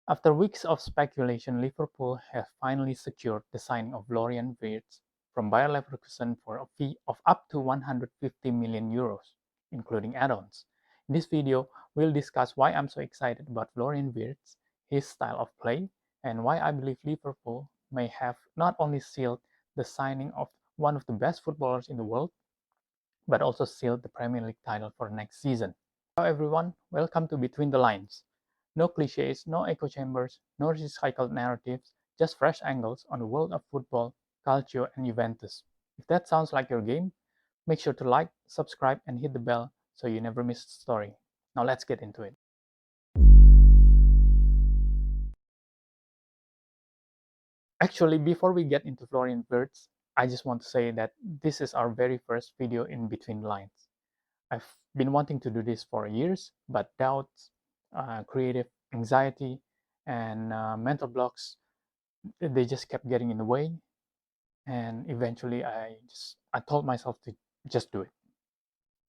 After weeks of speculation, Liverpool have finally secured the signing of Florian Wirtz from Bayer Leverkusen for a fee of up to 150 million euros, including add-ons. In this video, we'll discuss why I'm so excited about Florian Wirtz, his style of play, and why I believe Liverpool may have not only sealed the signing of one of the best footballers in the world, but also sealed the Premier League title for next season. Hello everyone, welcome to Between the Lines. No cliches, no echo chambers, no recycled narratives, just fresh angles on the world of football, culture, and Juventus. If that sounds like your game, make sure to like, subscribe, and hit the bell so you never miss a story. Now let's get into it. Actually, before we get into Florian Wirtz, I just want to say that this is our very first video in Between the Lines. I've been wanting to do this for years, but doubts, creative anxiety, and mental blocks, they just kept getting in the way. And eventually, I told myself to just do it.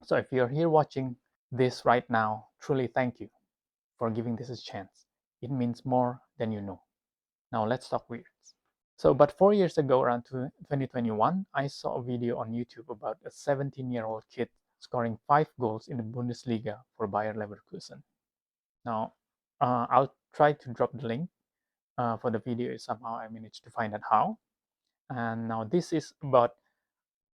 So if you're here watching this right now, truly thank you for giving this a chance. It means more than you know. Now let's talk weirds. So, but 4 years ago, around 2021, I saw a video on YouTube about a 17-year-old kid scoring 5 goals in the Bundesliga for Bayer Leverkusen. Now, I'll try to drop the link for the video if somehow I managed to find out how. And now this is about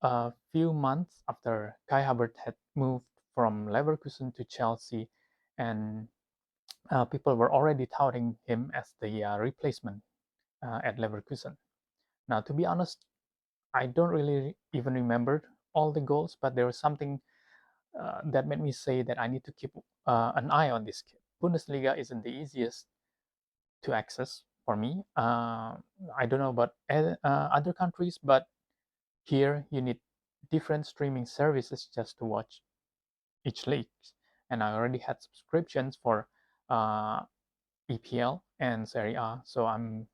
a few months after Kai Havertz had moved from Leverkusen to Chelsea, and people were already touting him as the replacement at Leverkusen. Now, to be honest, I don't really even remember all the goals, but there was something that made me say that I need to keep an eye on this kid. Bundesliga isn't the easiest to access for me. I don't know about other countries, but here you need different streaming services just to watch each league. And I already had subscriptions for uh, EPL and Serie A, so I'm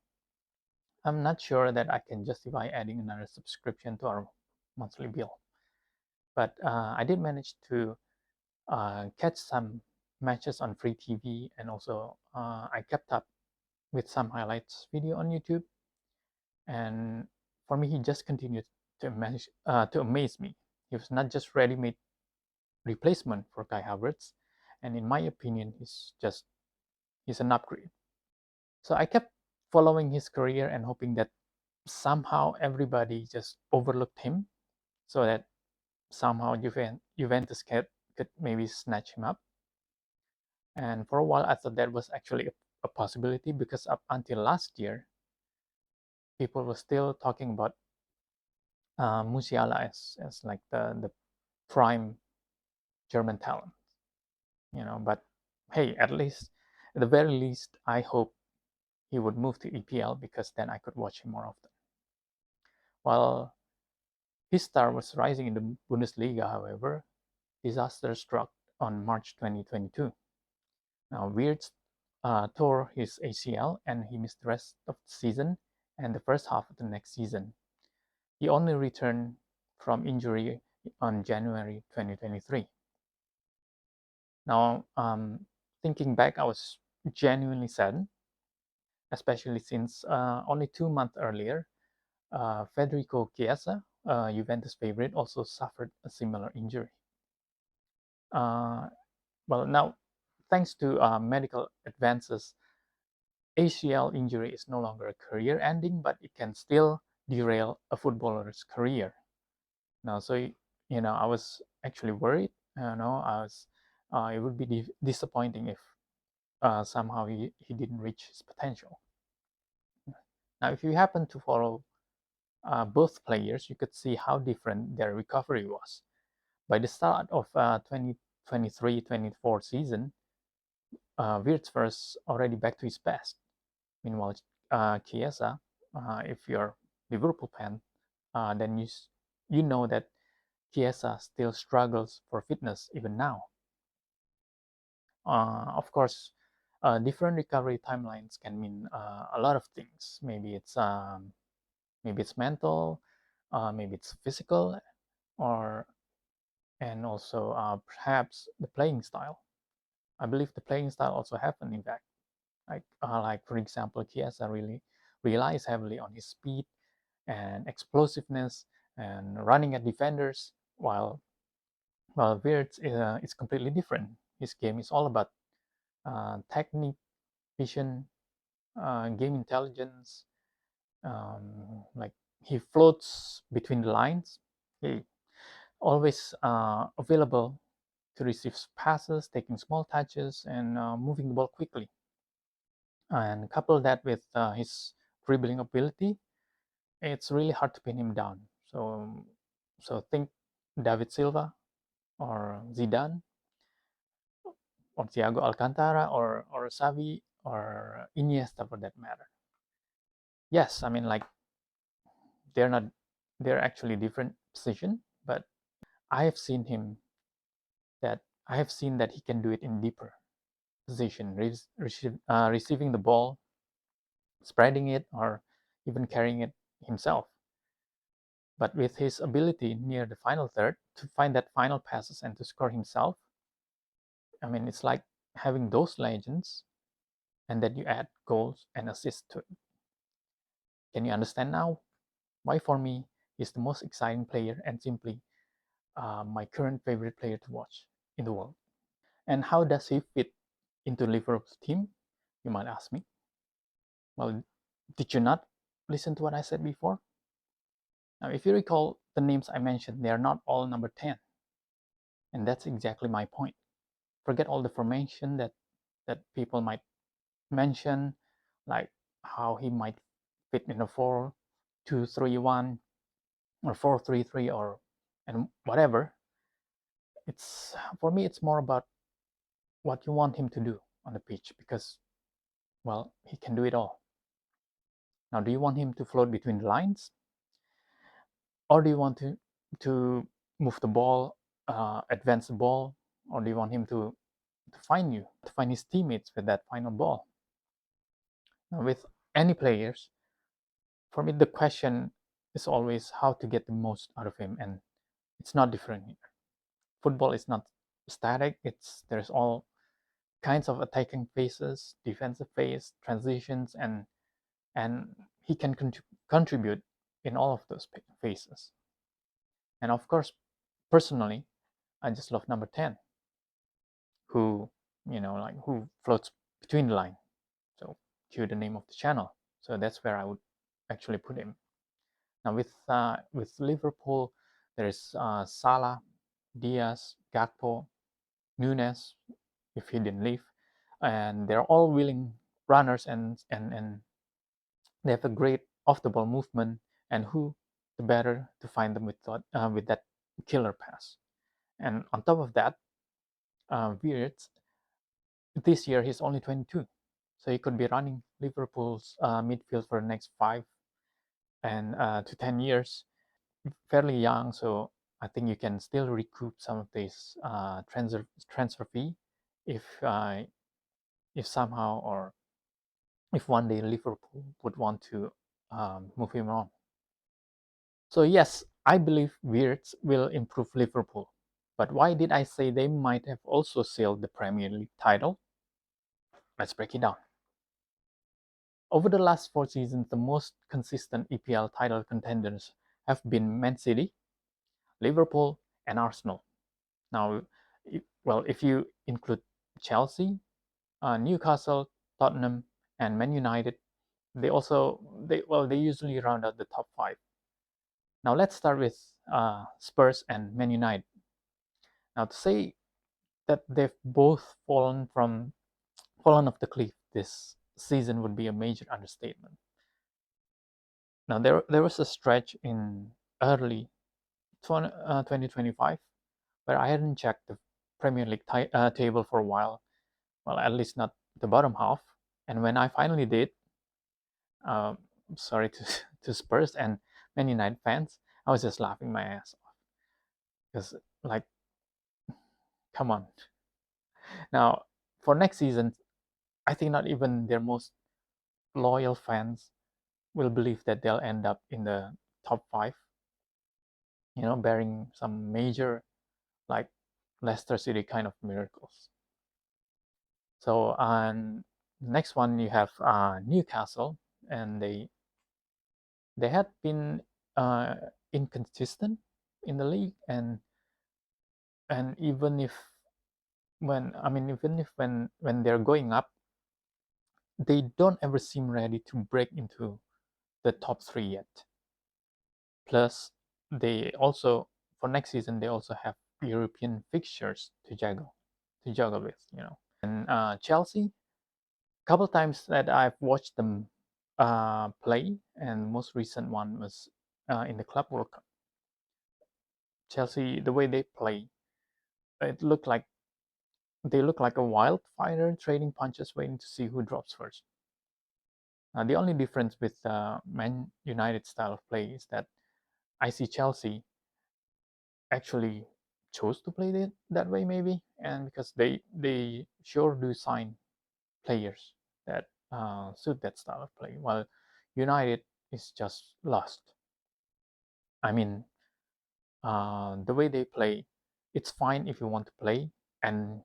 not sure that I can justify adding another subscription to our monthly bill. But I did manage to catch some matches on free TV, and also I kept up with some highlights video on YouTube. And for me, he just continued to amaze me. He was not just ready-made replacement for Kai Havertz, and in my opinion, he's an upgrade. So I kept following his career and hoping that somehow everybody just overlooked him, so that somehow Juventus could maybe snatch him up. And for a while, I thought that was actually a possibility, because up until last year, people were still talking about Musiala as like the prime German talent, But hey, at the very least, I hope he would move to EPL, because then I could watch him more often. While his star was rising in the Bundesliga, however, disaster struck on March 2022. Now, Wirtz tore his ACL, and he missed the rest of the season and the first half of the next season. He only returned from injury on January 2023. Now, thinking back, I was genuinely saddened, especially since only 2 months earlier, Federico Chiesa, Juventus favorite, also suffered a similar injury. Well, now, thanks to medical advances, ACL injury is no longer a career ending, but it can still derail a footballer's career. Now, so I was actually worried. It would be disappointing if somehow he didn't reach his potential. Now, if you happen to follow both players, you could see how different their recovery was. By the start of 2023-24 season, Wirtz was already back to his best. Meanwhile, Chiesa, if you're Liverpool fan, then you know that Chiesa still struggles for fitness even now. Of course, different recovery timelines can mean a lot of things. Maybe it's mental, maybe it's physical, and also perhaps the playing style. I believe the playing style also have an impact. Like for example, Chiesa really relies heavily on his speed and explosiveness and running at defenders, while Wirtz is completely different. His game is all about technique, vision, game intelligence. Like he floats between the lines. He always available to receive passes, taking small touches, and moving the ball quickly. And couple that with his dribbling ability, it's really hard to pin him down. So think David Silva or Zidane or Thiago Alcantara or Xavi or Iniesta for that matter. Yes, I mean like they're not they're actually different position, but I have seen him that I have seen that he can do it in deeper position, receiving the ball, spreading it, or even carrying it himself. But with his ability near the final third to find that final passes and to score himself, I mean, it's like having those legends and then you add goals and assists to it. Can you understand now why for me he's the most exciting player and simply my current favorite player to watch in the world? And how does he fit into Liverpool's team? You might ask me. Well, did you not listen to what I said before? Now, if you recall the names I mentioned, they are not all number 10. And that's exactly my point. Forget all the formation that people might mention, like how he might fit in a 4-2-3-1 or 4-3-3 or and whatever. It's for me it's more about what you want him to do on the pitch because well, he can do it all. Now, do you want him to float between the lines or do you want to move the ball, advance the ball, or do you want him to find his teammates with that final ball? Now, with any players, for me the question is always how to get the most out of him, and it's not different here. Football is not static. There's all kinds of attacking phases, defensive phase, transitions, and he can contribute in all of those phases. And of course, personally, I just love number 10, who like who floats between the line. So cue the name of the channel. So that's where I would actually put him. Now with Liverpool, there's Salah, Diaz, Gakpo, Nunes, if he didn't leave, and they're all willing runners and they have a great off the ball movement. And who the better to find them with that killer pass? And on top of that, Wirtz, this year he's only 22, so he could be running Liverpool's midfield for the next 5 to 10 years. Fairly young, so I think you can still recoup some of this transfer fee if somehow or if one day Liverpool would want to move him on. So yes, I believe Wirtz will improve Liverpool. But why did I say they might have also sealed the Premier League title? Let's break it down. Over the last 4 seasons, the most consistent EPL title contenders have been Man City, Liverpool, and Arsenal. Now, if you include Chelsea, Newcastle, Tottenham, and Man United, they usually round out the top 5. Now let's start with Spurs and Man United. Now to say that they've both fallen off the cliff this season would be a major understatement. Now there was a stretch in early 2025 where I hadn't checked the Premier League table for a while. Well, at least not the bottom half. And when I finally did, uh, sorry to to Spurs and Man United fans, I was just laughing my ass off because like, come on. Now for next season, I think not even their most loyal fans will believe that they'll end up in the top 5. Bearing some major like Leicester City kind of miracles. So and Next one you have Newcastle, and they had been uh, inconsistent in the league, and even if when they're going up, they don't ever seem ready to break into the top three yet. Plus, they also for next season they also have European fixtures to juggle with, And Chelsea, couple times that I've watched them play, and most recent one was in the Club World Cup. Chelsea, the way they play, it looked like they look like a wild fighter trading punches, waiting to see who drops first. The only difference with Man United style of play is that I see Chelsea actually chose to play it that way, maybe, and because they sure do sign players that suit that style of play, while United is just lost. I mean, the way they play, it's fine if you want to play, and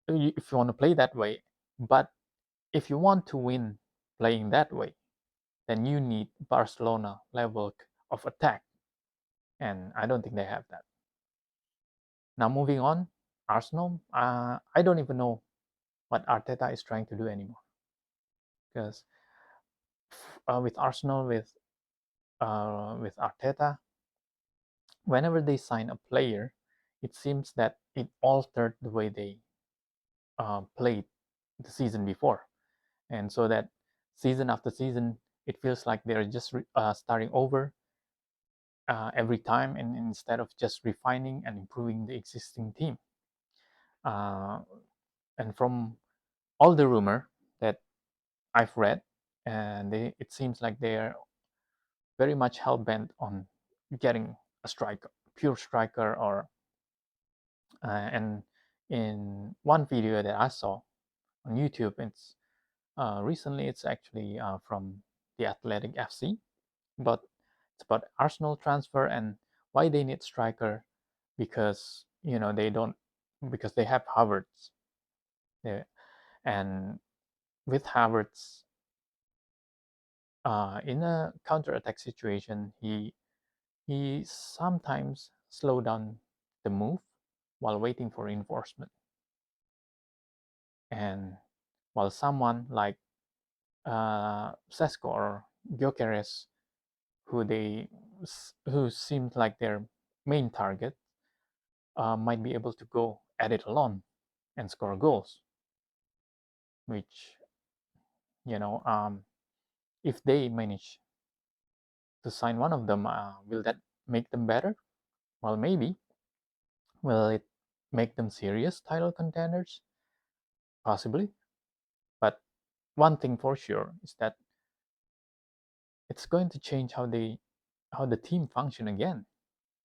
if you want to play that way, but if you want to win playing that way, then you need Barcelona level of attack, and I don't think they have that. Now moving on, Arsenal. I don't even know what Arteta is trying to do anymore, because with Arsenal with Arteta, whenever they sign a player, it seems that it altered the way they played the season before, and so that season after season, it feels like they're just starting over every time, and instead of just refining and improving the existing team. Uh, and from all the rumor that I've read, and it seems like they're very much hell bent on getting a striker, pure striker, or and in one video that I saw on YouTube, it's recently it's actually from the Athletic FC, but it's about Arsenal transfer and why they need striker, because they don't, because they have Havertz there, and with Havertz in a counter attack situation, he sometimes slow down the move while waiting for reinforcement, and while someone like Sesko or Gyökeres, who seemed like their main target, might be able to go at it alone and score goals. Which if they manage to sign one of them, will that make them better? Well, maybe. Will it make them serious title contenders? Possibly. But one thing for sure is that it's going to change how the team function again.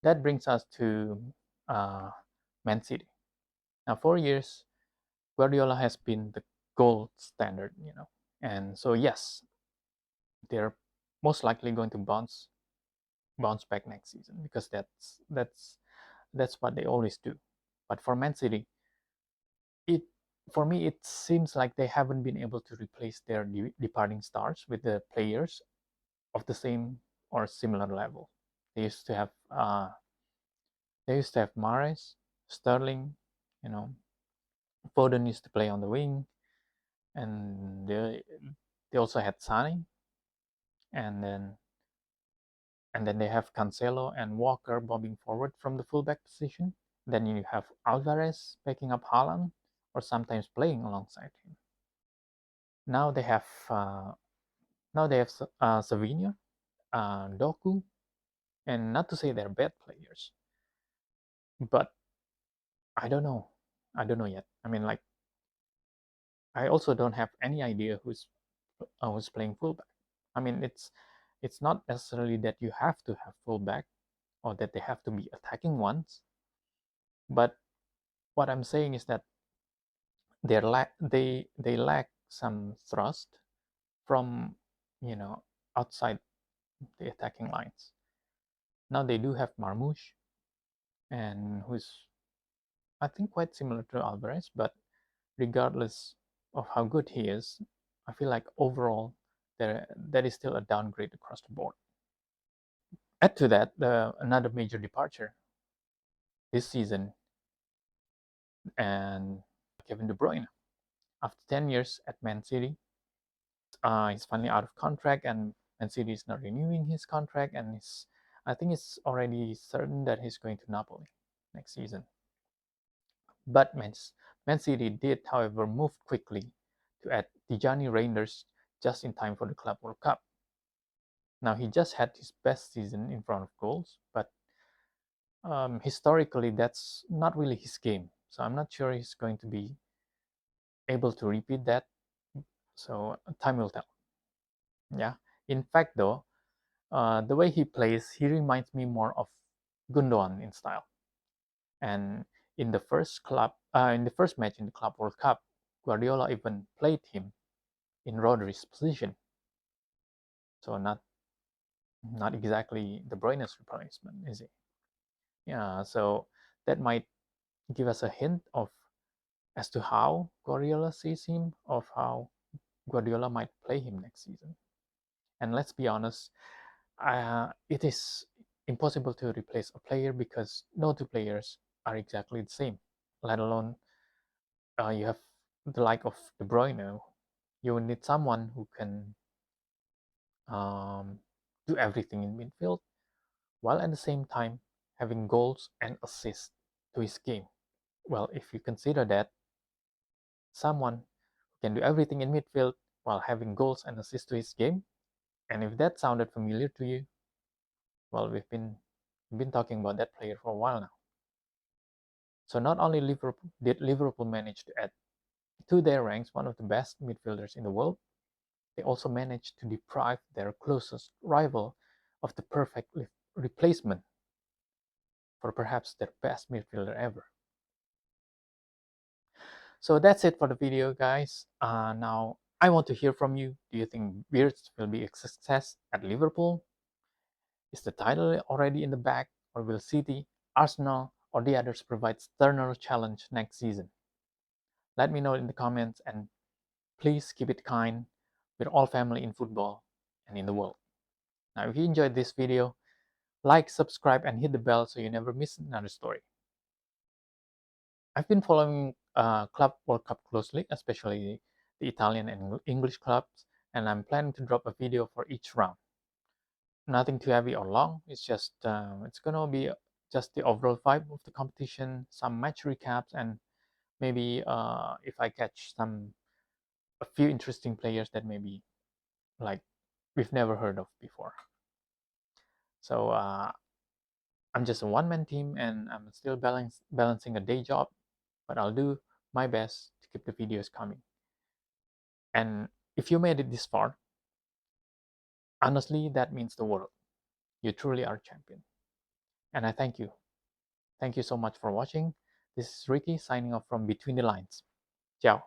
That brings us to uh, Man City. Now, 4 years, Guardiola has been the gold standard, and so yes, they're most likely going to bounce back next season, because that's what they always do. But for Man City, it for me it seems like they haven't been able to replace their departing stars with the players of the same or similar level. They used to have Mahrez, Sterling, you know, Foden used to play on the wing, and they also had Sane, and then they have Cancelo and Walker bobbing forward from the fullback position. Then you have Alvarez backing up Haaland, or sometimes playing alongside him. Now they have Savinho, Doku, and not to say they're bad players, but I don't know. I don't know yet. I mean, like, I also don't have any idea who's playing fullback. I mean, it's not necessarily that you have to have fullback or that they have to be attacking ones, but what I'm saying is that they lack some thrust from outside the attacking lines. Now they do have Marmoush, and who's I think quite similar to Alvarez, but regardless, of how good he is, I feel like overall that is still a downgrade across the board. Add to that another major departure this season, and Kevin De Bruyne. After 10 years at Man City, he's finally out of contract, and Man City is not renewing his contract, and I think it's already certain that he's going to Napoli next season. But Man City did, however, move quickly to add Tijani Reinders just in time for the Club World Cup. Now, he just had his best season in front of goals, but historically, that's not really his game. So I'm not sure he's going to be able to repeat that. So time will tell. Yeah. In fact, though, the way he plays, he reminds me more of Gundogan in style. And in the first match in the Club World Cup, Guardiola even played him in Rodri's position. So not exactly De Bruyne's replacement, is it? Yeah. So that might give us a hint of as to how Guardiola sees him, of how Guardiola might play him next season. And let's be honest, it is impossible to replace a player because no two players are exactly the same. Let alone you have the like of De Bruyne. You need someone who can um, do everything in midfield while at the same time having goals and assists to his game. Well, if you consider that someone who can do everything in midfield while having goals and assists to his game, and if that sounded familiar to you, well, we've been talking about that player for a while now. So not only did Liverpool manage to add to their ranks one of the best midfielders in the world, they also managed to deprive their closest rival of the perfect replacement for perhaps their best midfielder ever. So that's it for the video, guys. Now I want to hear from you. Do you think Wirtz will be a success at Liverpool? Is the title already in the bag, or will City, Arsenal, or the others provide sterner challenge next season? Let me know in the comments, and please keep it kind. We're all family in football and in the world. Now, if you enjoyed this video, like, subscribe, and hit the bell so you never miss another story. I've been following Club World Cup closely, especially the Italian and English clubs, and I'm planning to drop a video for each round. Nothing too heavy or long. It's gonna be just the overall vibe of the competition, some match recaps, and maybe if I catch a few interesting players that maybe like we've never heard of before. So I'm just a one-man team, and I'm still balancing a day job, but I'll do my best to keep the videos coming. And if you made it this far, honestly, that means the world. You truly are a champion. And I thank you. Thank you so much for watching. This is Ricky signing off from Between the Lines. Ciao.